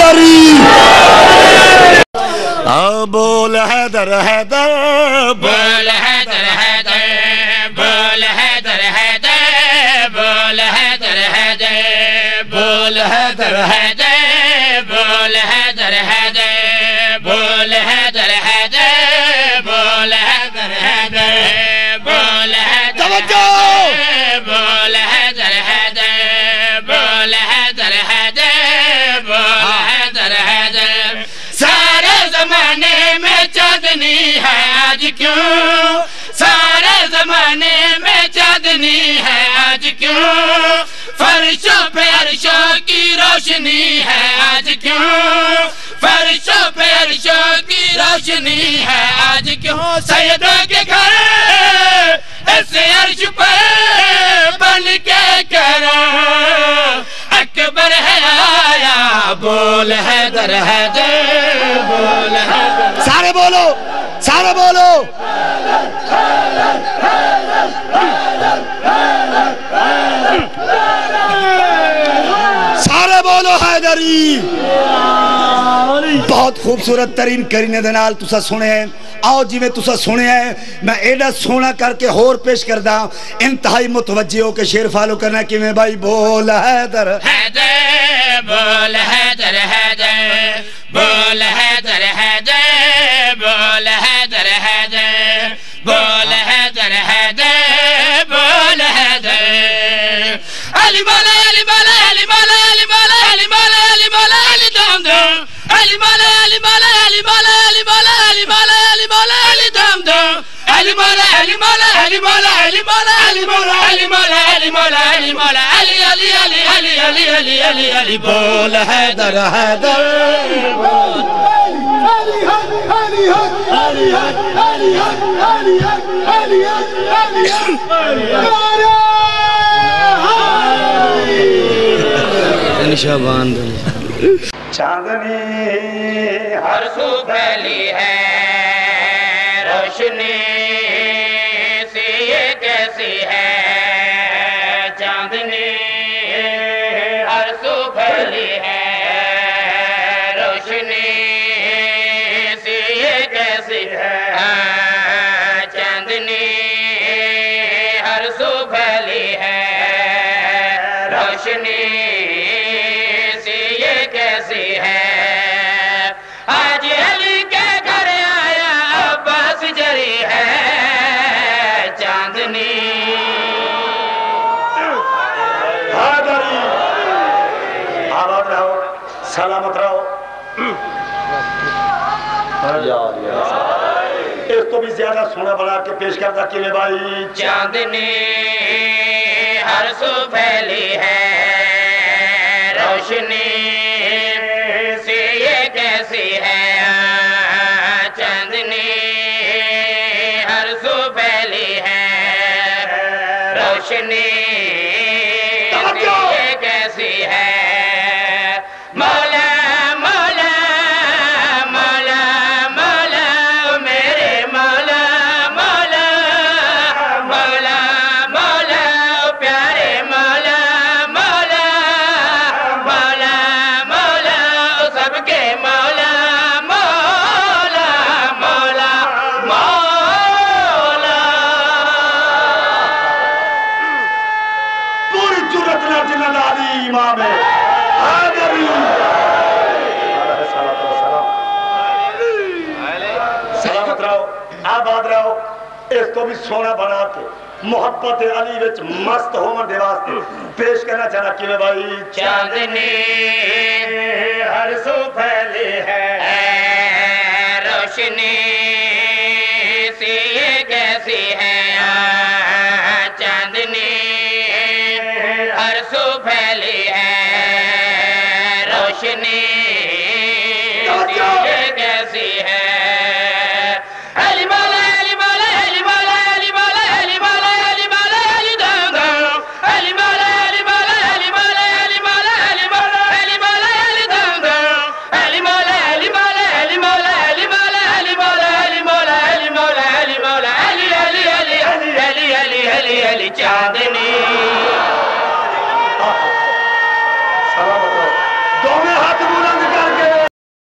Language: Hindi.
हैदरी। बोल हैदर हैदर, बोल हैदर हैदर, बोल हैदर हैदर, बोल हैदर हैदर, बोल हैदर हैदर, बोल हैदर हैदर, बोल हैदर हैदर, बोल हैदर हैदर, बोल हैदर हैदर, बोल हैदर हैदर, बोल हैदर हैदर, बोल हैदर हैदर। सारे जमाने में चांदनी है आज क्यों, सारे जमाने में चांदनी है आज क्यों, फर्शों पे अर्शों की रोशनी है आज क्यों, फर्शों पे अर्शों की रोशनी है आज क्यों। सैयदों के घर ऐसे अर्श पर बन के करो अकबर है आया। बोल हैदर हैदर, बोल हैदर। सारे बोलो, सारे बोलो। सारे बोलो हैदरी। बहुत खूबसूरत तरीन करीने दे नाल तुसा सुने हैं। आओ जिवें तुसा सुने हैं मैं एडा सोना करके होर पेश करदा। इंतहाई मुतवज्जे हो के शेर फॉलो करना किवें भाई। बोल हैदर हैदर, बोल हैदर हैदर, बोल हैदर हैदर, बोल हैदर हैदर, बोल हैदर हैदर, बोल हैदर। अली मौला अली मौला अली मौला अली मौला अली मौला अली मौला अली दम दम, अली मौला अली मौला अली मौला अली मौला अली मौला अली मौला अली दम दम, अली मौला अली मौला अली मौला अली मौला अली मौला अली मौला अली मौला अली मौला अली अली अली अली अली अली अली अली। बोल हैदर हैदर, चांदनी हर सू फैली है रोशनी सी ये कैसी है। चांदनी हर सू फैली है रोशनी सी ये कैसी है। चांदनी हर सू फैली है रोशनी सी ये कैसी है। आज अली के घर आया अब्बास जरी है चांदनी। हैदरी आबाद रहो, सलामत रहो। इस तो भी ज्यादा सोना बना के पेश करता किवें भाई। चांदनी हर सू फैली है रोशनी सी ये कैसी है। चांदनी हर सू फैली है रोशनी सी ये कैसी है। मौला मौला मौला मौला मेरे मौला मौला मौला मौला प्यारे मौला मौला मौला मौला सबके मौला मौला मौला मौला। पूरी जुर्रत नाल जिन्ना नाली इमाम है हैदरी। सलामत रहो, आबाद रहो। इस तो भी सोना बना के मोहब्बत अली विच मस्त होने दे वास्ते पेश करना चाहना किवें भाई। चांदनी हर सू फैली है रोशनी सी ये कैसी है। चांदनी हर सू फैली है रोशनी सी ये कैसी है। अली मौला अली मौला अली मौला अली मौला अली मौला अली मौला अली दम दम, अली मौला अली मौला अली मौला अली मौला अली मौला अली मौला अली दम दम, अली मौला अली मौला अली मौला अली मौला अली मौला अली मौला अली मौला अली मौला अली अली अली अली अली अली अली अली। चांदनी